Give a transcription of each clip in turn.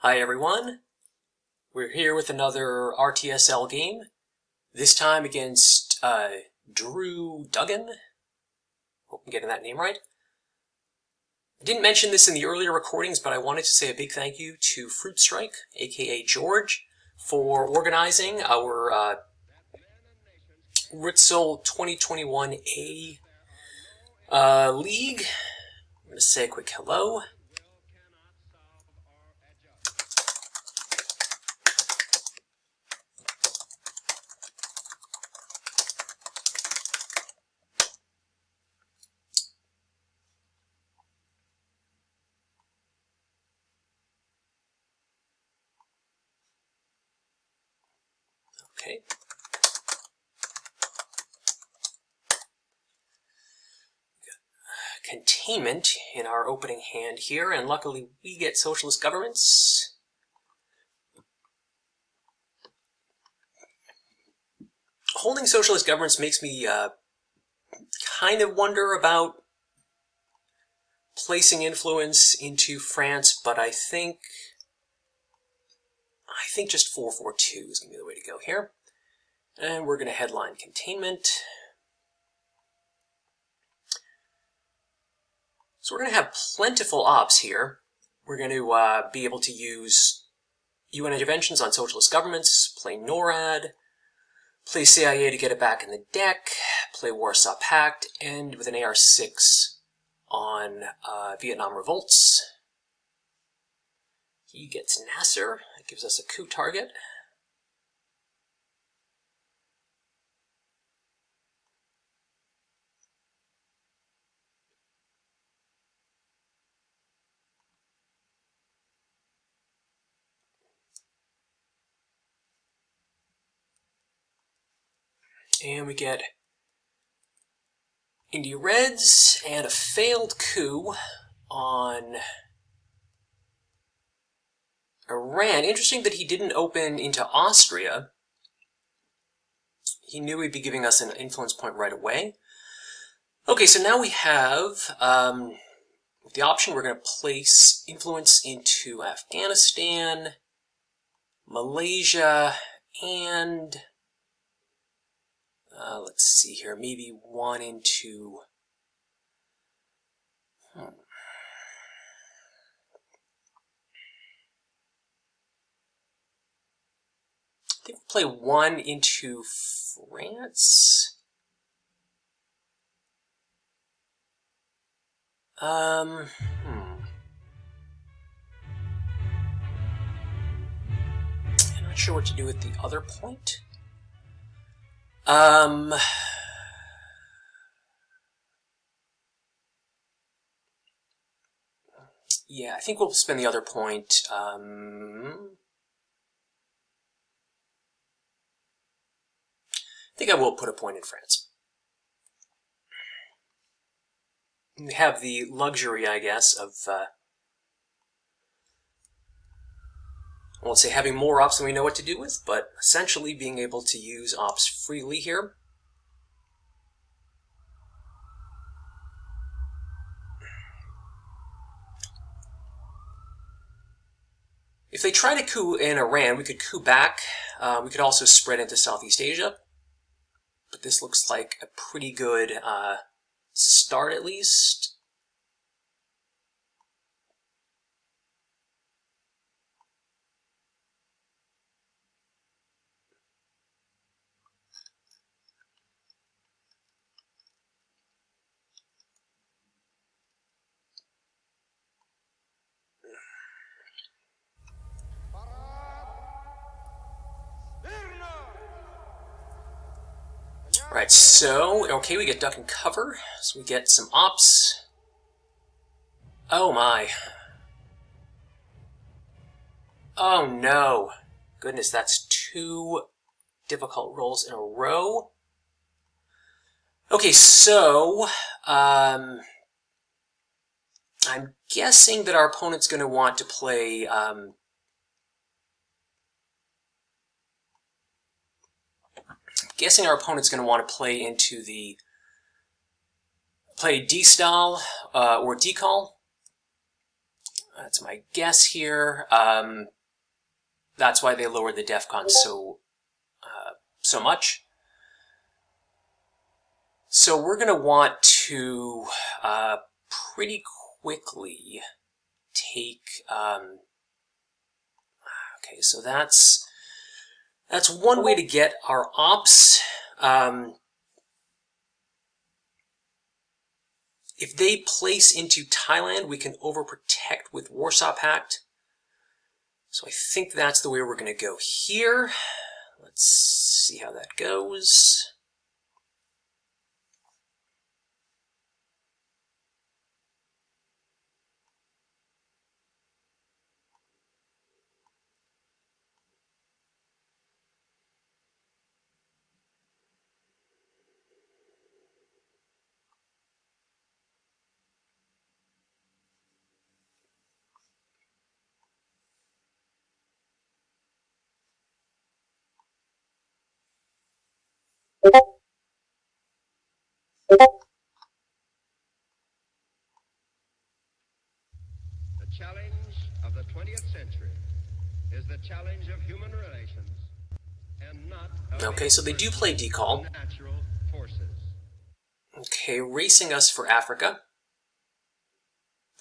Hi everyone, we're here with another RTSL game, this time against drewdoughan. Hope I'm getting that name right. I didn't mention this in the earlier recordings, but I wanted to say a big thank you to Fruit Strike, aka George, for organizing our RTSL 2021A league. I'm going to say a quick hello. Okay. Containment in our opening hand here, and luckily we get socialist governments. Holding socialist governments makes me kind of wonder about placing influence into France, but I think just 442 is going to be the way to go here. And we're going to headline containment. So we're going to have plentiful ops here. We're going to be able to use UN interventions on socialist governments, play NORAD, play CIA to get it back in the deck, play Warsaw Pact, end with an AR-6 on Vietnam revolts. He gets Nasser. That gives us a coup target. And we get India Reds and a failed coup on Iran. Interesting that he didn't open into Austria. He knew he'd be giving us an influence point right away. Okay, so now we have the option. We're going to place influence into Afghanistan, Malaysia, and let's see here, maybe one into I think we'll play one into France. I'm not sure what to do with the other point. Yeah, I think we'll spend the other point. I think I will put a point in France. We have the luxury, I guess, of I won't say having more ops than we know what to do with, but essentially being able to use ops freely here. If they try to coup in Iran, we could coup back. We could also spread into Southeast Asia. But this looks like a pretty good start, at least. Alright, so, okay, we get duck and cover, so we get some ops. Oh my. Oh no. Goodness, that's 2 difficult rolls in a row. Okay, so, I'm guessing that our opponent's going to want to play, into the play D-style or decall. That's my guess here. That's why they lowered the DEFCON so much. So we're going to want to pretty quickly take. Okay, so that's one way to get our ops. If they place into Thailand, we can overprotect with Warsaw Pact. So I think that's the way we're going to go here. Let's see how that goes. The challenge of the 20th century is the challenge of human relations and not of Okay, so they do play decall. natural forces. Okay, racing us for Africa.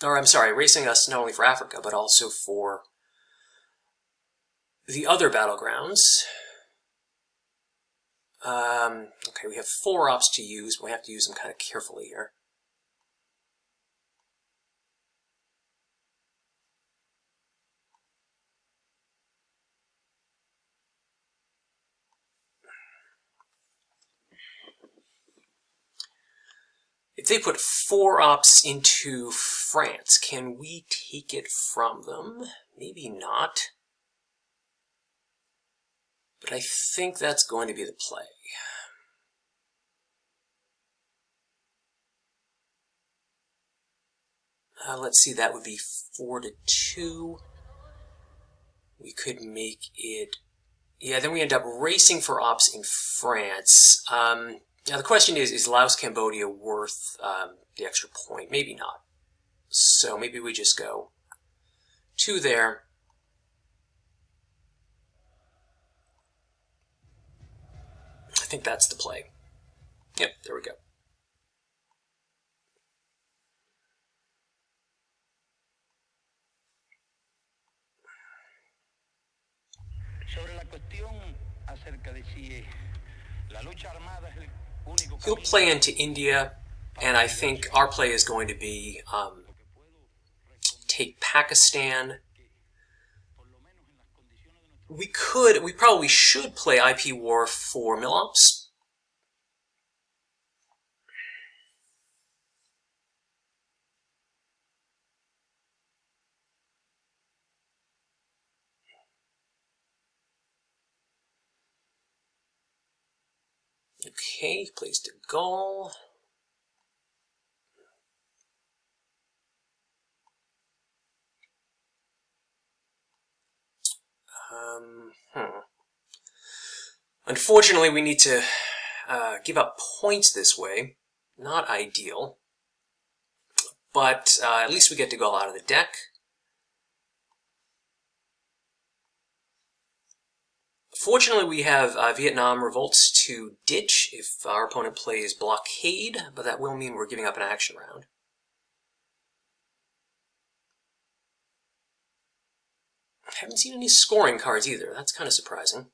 Or I'm sorry, racing us not only for Africa, but also for the other battlegrounds. Okay, we have 4 ops to use, but we have to use them kind of carefully here. If they put 4 ops into France, can we take it from them? Maybe not. But I think that's going to be the play. Let's see, that would be 4-2. We could make it... Yeah, then we end up racing for ops in France. Now the question is Laos, Cambodia worth the extra point? Maybe not. So maybe we just go 2 there. I think that's the play. Yep, there we go. He'll play into India, and I think our play is going to be take Pakistan. We probably should play IP War for Milops. Okay, plays de Gaulle. Unfortunately, we need to give up points this way. Not ideal. But at least we get de Gaulle out of the deck. Fortunately, we have Vietnam revolts to ditch if our opponent plays blockade, but that will mean we're giving up an action round. I haven't seen any scoring cards either. That's kind of surprising.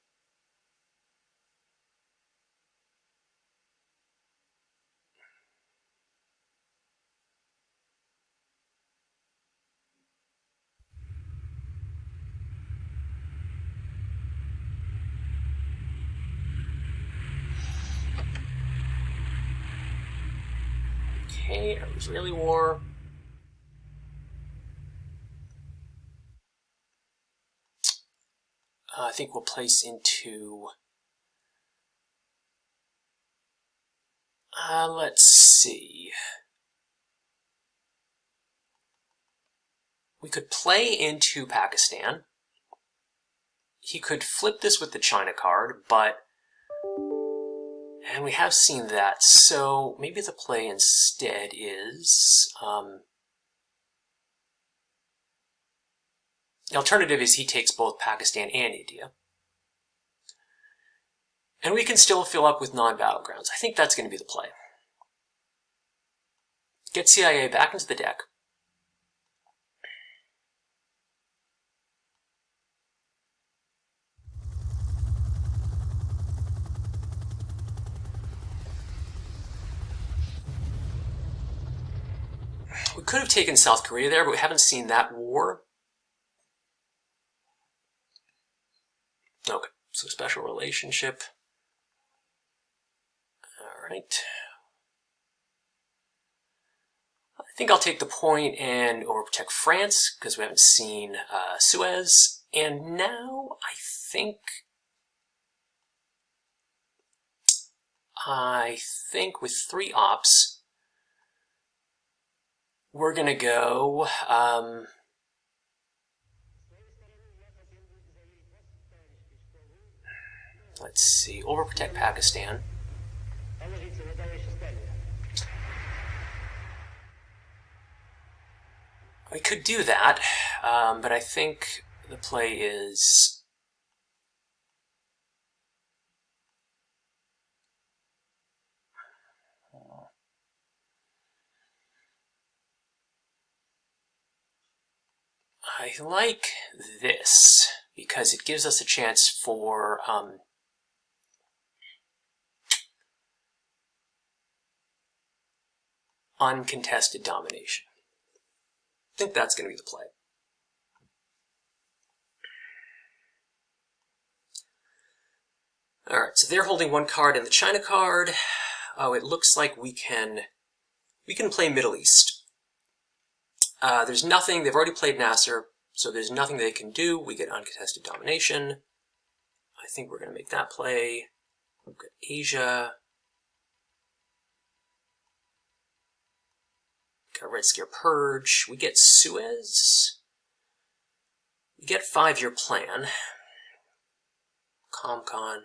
Okay, Israeli war. I think we'll place into... let's see. We could play into Pakistan. He could flip this with the China card, but... And we have seen that, so maybe the play instead is... The alternative is he takes both Pakistan and India. And we can still fill up with non-battlegrounds. I think that's going to be the play. Get CIA back into the deck. We could have taken South Korea there, but we haven't seen that war. Okay, so special relationship. Alright. I think I'll take the point and overprotect France, because we haven't seen Suez. And now I think with 3 ops, we're gonna go let's see, overprotect Pakistan. We could do that, but I think the play is I like this because it gives us a chance for uncontested domination. I think that's going to be the play. Alright, so they're holding 1 card in the China card. Oh, it looks like we can play Middle East. There's nothing, they've already played Nasser, so there's nothing they can do. We get uncontested domination. I think we're going to make that play. We've got Asia. Got Red Scare Purge. We get Suez. We get 5-year plan. ComCon.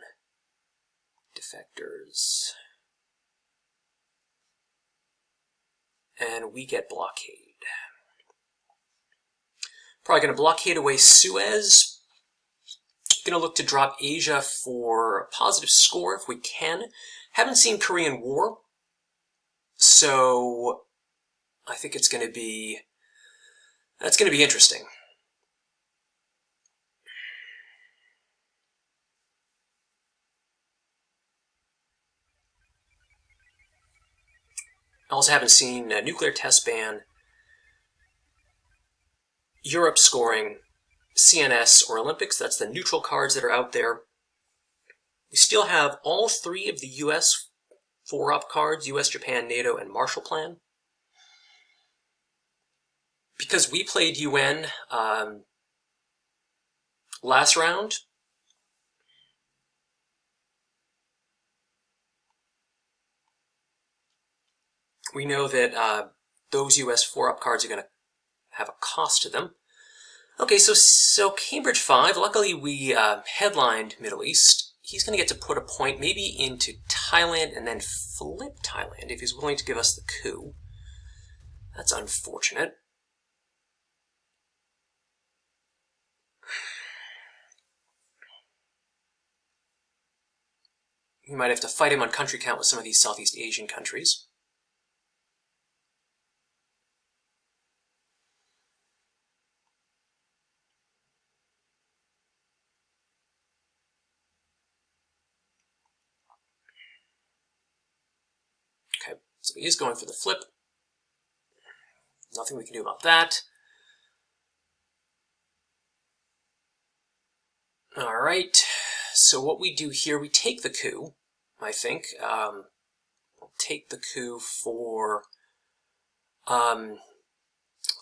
Defectors. And we get blockade. Probably going to blockade away Suez. Going to look to drop Asia for a positive score if we can. Haven't seen Korean War, so I think it's going to be, that's going to be interesting. I also haven't seen a nuclear test ban, Europe scoring, CNS or Olympics. That's the neutral cards that are out there. We still have all 3 of the US 4-up cards, US, Japan, NATO, and Marshall Plan. Because we played UN last round, we know that those US 4-up cards are going to have a cost to them. Okay, so Cambridge 5, luckily we headlined Middle East. He's going to get to put a point maybe into Thailand and then flip Thailand if he's willing to give us the coup. That's unfortunate. We might have to fight him on country count with some of these Southeast Asian countries. Okay, so he is going for the flip. Nothing we can do about that. Alright, so what we do here, we take the coup, I think. We'll take the coup for... I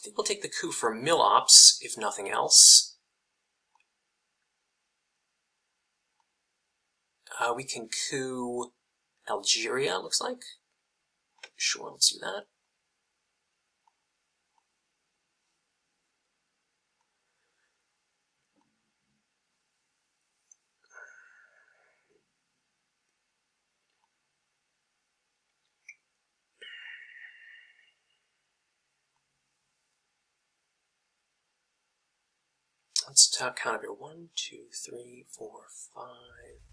think we'll take the coup for Mill-Ops, if nothing else. We can coup Algeria, looks like. Sure, let's do that. without counting here. 1, 2, 3, 4, 5,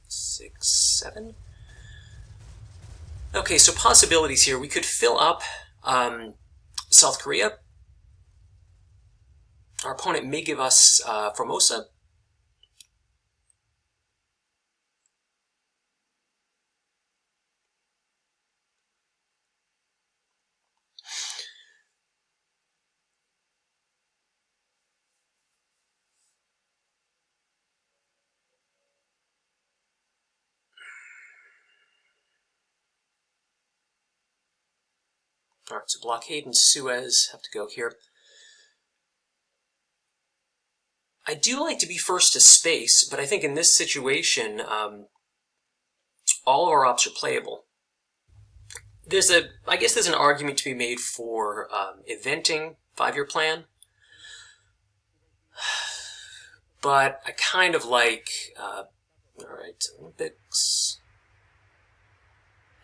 6, 7. Okay, so possibilities here. We could fill up South Korea. Our opponent may give us Formosa. Alright, so blockade and Suez have to go here. I do like to be first to space, but I think in this situation, all of our ops are playable. I guess there's an argument to be made for eventing 5-year plan, but I kind of like, alright, Olympics.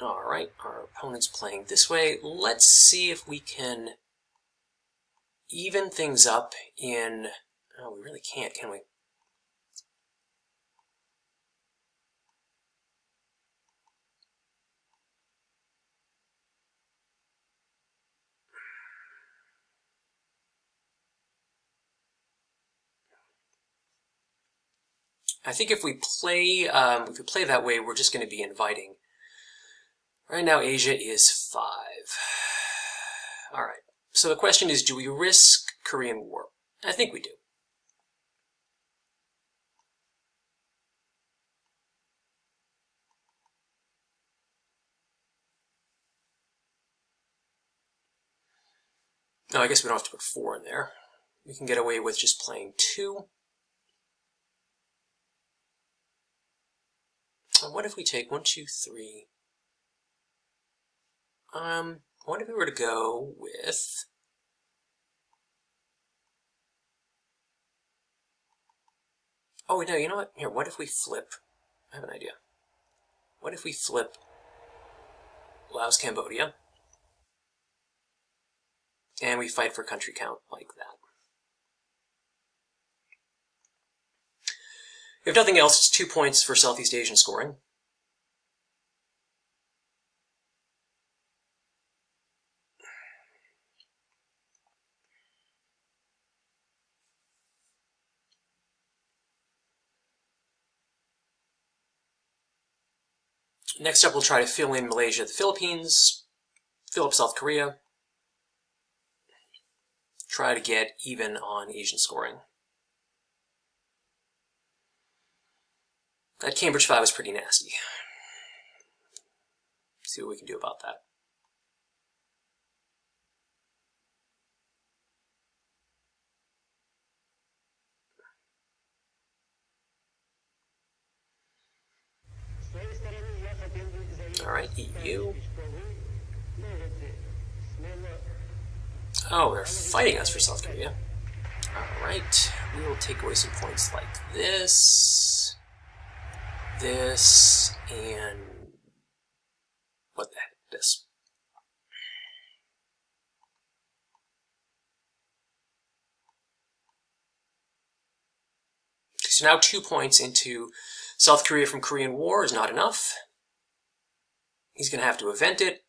Alright, our opponent's playing this way. Let's see if we can even things up in... Oh, we really can't, can we? I think if we play that way, we're just going to be inviting. Right now, Asia is 5. Alright, so the question is, do we risk Korean War? I think we do. No, I guess we don't have to put 4 in there. We can get away with just playing 2. And what if we take 1, 2, 3? What if we were to go with... Oh, no, you know what? Here, what if we flip... I have an idea. What if we flip Laos, Cambodia, and we fight for country count like that? If nothing else, it's 2 points for Southeast Asian scoring. Next up, we'll try to fill in Malaysia, the Philippines, fill up South Korea, try to get even on Asian scoring. That Cambridge 5 was pretty nasty. See what we can do about that. Alright, EU. Oh, they're fighting us for South Korea. Alright, we will take away some points like this, this, and what the heck, this. So now 2 points into South Korea from Korean War is not enough. He's going to have to event it.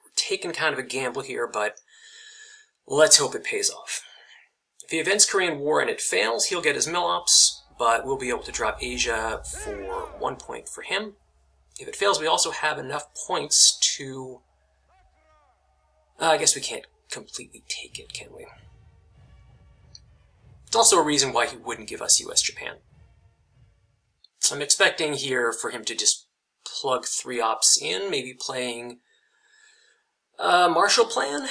We're taking kind of a gamble here, but let's hope it pays off. If he events Korean War and it fails, he'll get his mill-ops, but we'll be able to drop Asia for 1 point for him. If it fails, we also have enough points to... I guess we can't completely take it, can we? It's also a reason why he wouldn't give us US-Japan. So I'm expecting here for him to just plug 3 ops in, maybe playing Marshall Plan.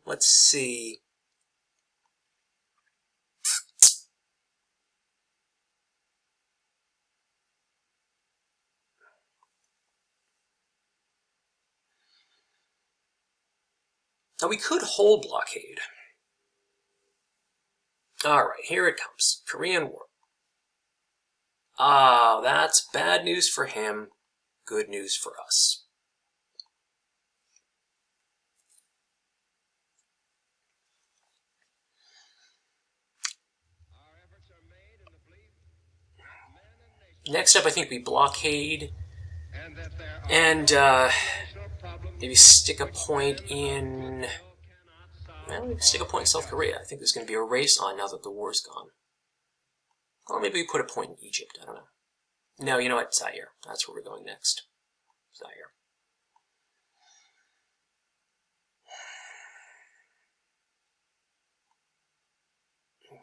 Let's see. Now we could hold blockade. Alright, here it comes. Korean War. Ah, that's bad news for him, good news for us. Next up, I think we blockade and that there are and national problems maybe stick a point in. Well, maybe stick a point in South Korea. I think there's going to be a race on now that the war's gone. Or maybe we put a point in Egypt. I don't know. No, you know what? Zaire. That's where we're going next. Zaire.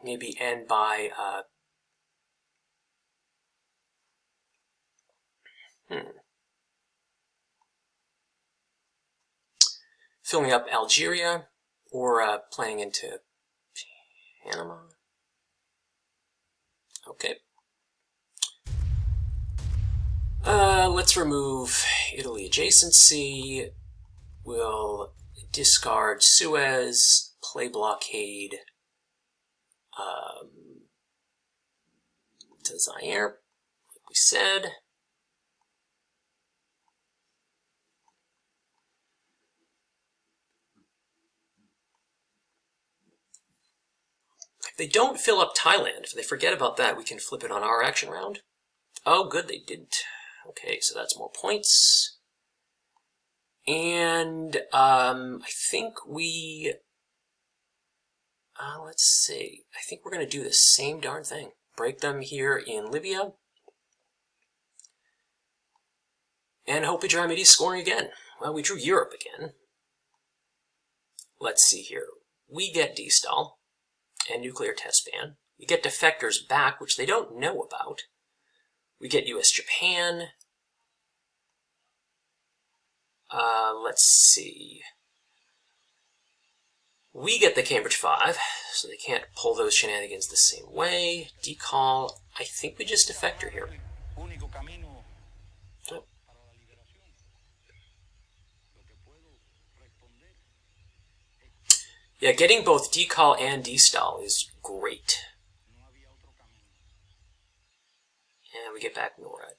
Maybe end by filling up Algeria or playing into Panama. Okay. Let's remove Italy adjacency. We'll discard Suez, play blockade to Zaire, like we said. If they don't fill up Thailand, if they forget about that, we can flip it on our action round. Oh, good, they didn't. Okay, so that's more points. And I think we... let's see. I think we're going to do the same darn thing. Break them here in Libya. And hope we draw Mideast scoring again. Well, we drew Europe again. Let's see here. We get D-Stall and nuclear test ban. We get defectors back, which they don't know about. We get US-Japan. Let's see. We get the Cambridge 5, so they can't pull those shenanigans the same way. Decall. I think we just defector here. Oh. Yeah, getting both decall and destall is great. And we get back NORAD.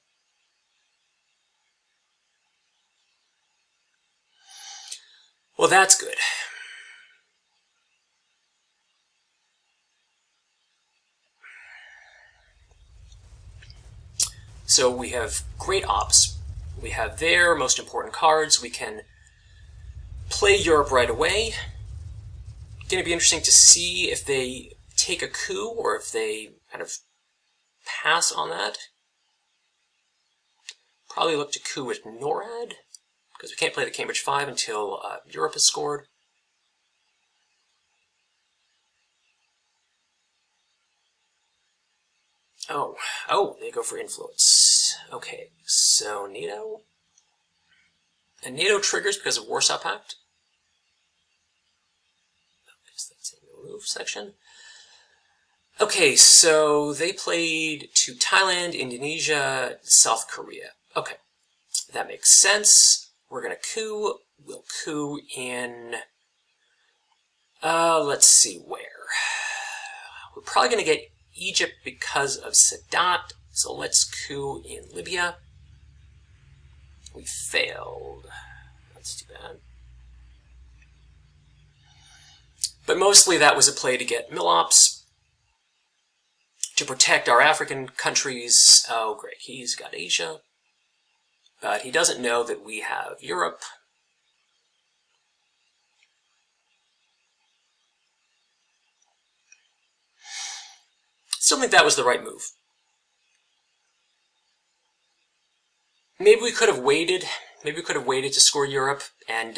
Well, that's good. So we have great ops. We have their most important cards. We can play Europe right away. It's going to be interesting to see if they take a coup or if they kind of pass on that. Probably look to coup with NORAD, because we can't play the Cambridge 5 until Europe is scored. Oh, they go for influence. Okay, so NATO. And NATO triggers because of Warsaw Pact. I guess that's in the remove section. Okay, so they played to Thailand, Indonesia, South Korea. Okay, that makes sense. We're going to coup. We'll coup in... let's see where. We're probably going to get Egypt because of Sadat, so let's coup in Libya. We failed. That's too bad. But mostly that was a play to get Milops, to protect our African countries. Oh, great, he's got Asia. But he doesn't know that we have Europe. Still think that was the right move. Maybe we could have waited. Maybe we could have waited to score Europe and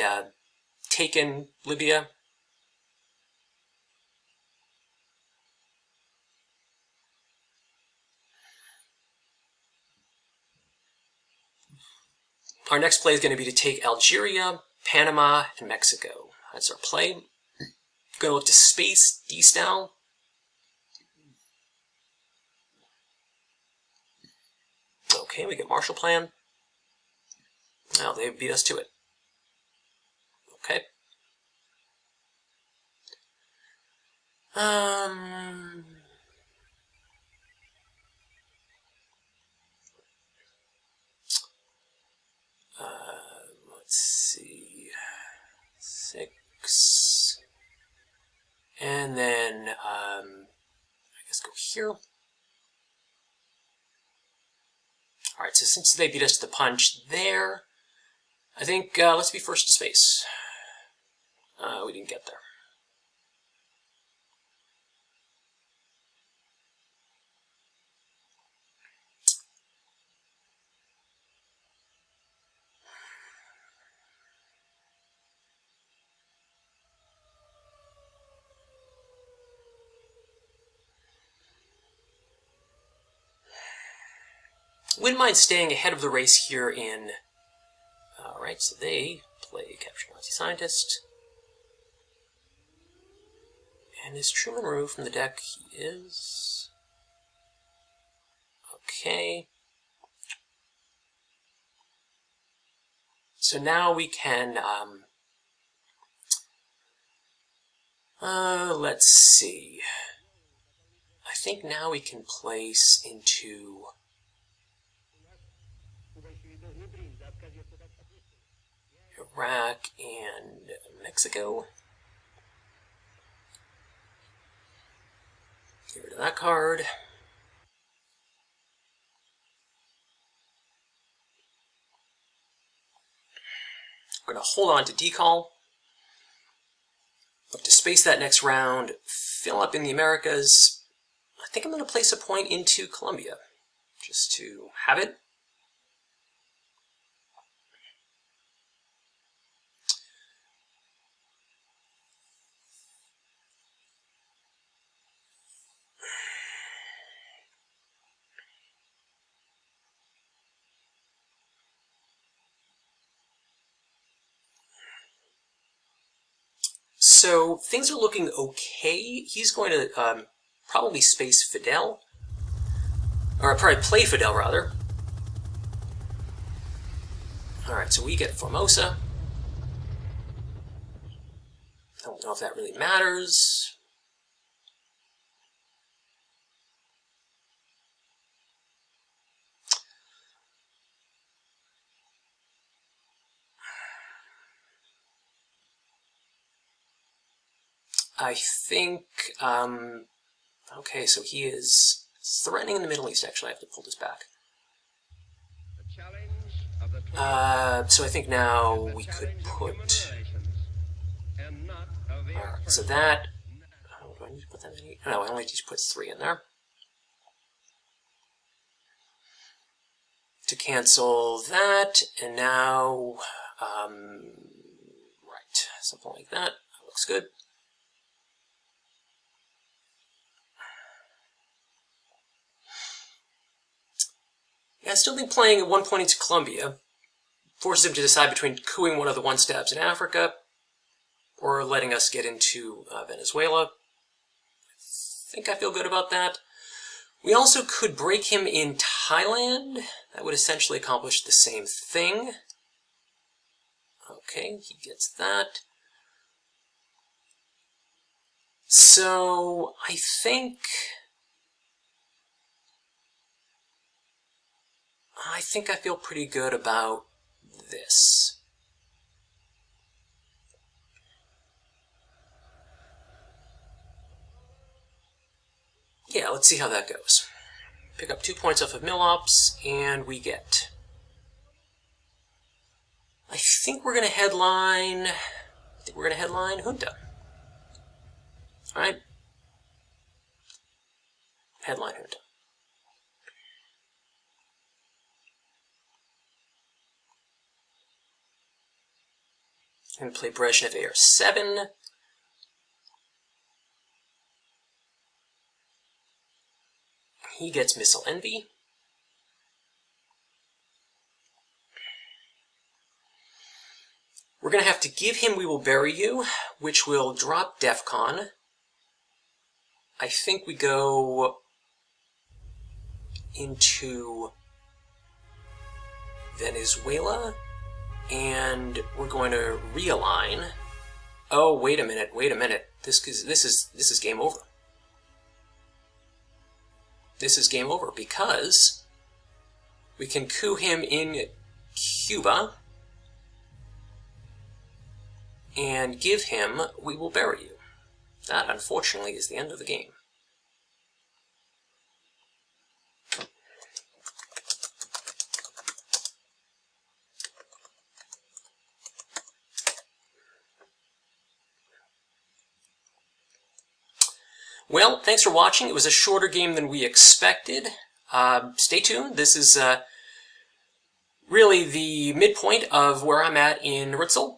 taken Libya. Our next play is going to be to take Algeria, Panama, and Mexico. That's our play. Going to look to space D-Style. Okay, we get Marshall Plan. Now they beat us to it. Okay. Let's see. 6. And then, I guess go here. Alright, so since they beat us to the punch there, I think let's be first to space. We didn't get there. Wouldn't mind staying ahead of the race here in... Alright, so they play Capture Nazi Scientist. And is Truman removed from the deck? He is... Okay. So now we can... let's see. I think now we can place into... Iraq and Mexico. Get rid of that card. We're going to hold on to Decall. Look to space that next round, fill up in the Americas. I think I'm going to place a point into Colombia, just to have it. So things are looking okay. He's going to probably space Fidel, or probably play Fidel rather. All right, so we get Formosa. I don't know if that really matters. I think, okay, so he is threatening in the Middle East, actually. I have to pull this back. So I think now we could put... Alright, so that... Oh, do I need to put that many? No, I only need to put 3 in there. To cancel that, and now... right, something like that. That looks good. Yeah, I still think playing at one point into Colombia forces him to decide between coupping one of the one-stabs in Africa or letting us get into Venezuela. I think I feel good about that. We also could break him in Thailand. That would essentially accomplish the same thing. Okay, he gets that. So, I think I feel pretty good about this. Yeah, let's see how that goes. Pick up 2 points off of Milops, and we get... I think we're going to headline... Junta. Alright? Headline Junta. And play Brezhnev AR7. He gets Missile Envy. We're going to have to give him We Will Bury You, which will drop DEFCON. I think we go into Venezuela. And we're going to realign. Oh, wait a minute. This is game over. This is game over because we can coup him in Cuba and give him We Will Bury You. That, unfortunately, is the end of the game. Well, thanks for watching. It was a shorter game than we expected. Stay tuned. This is really the midpoint of where I'm at in RTSL.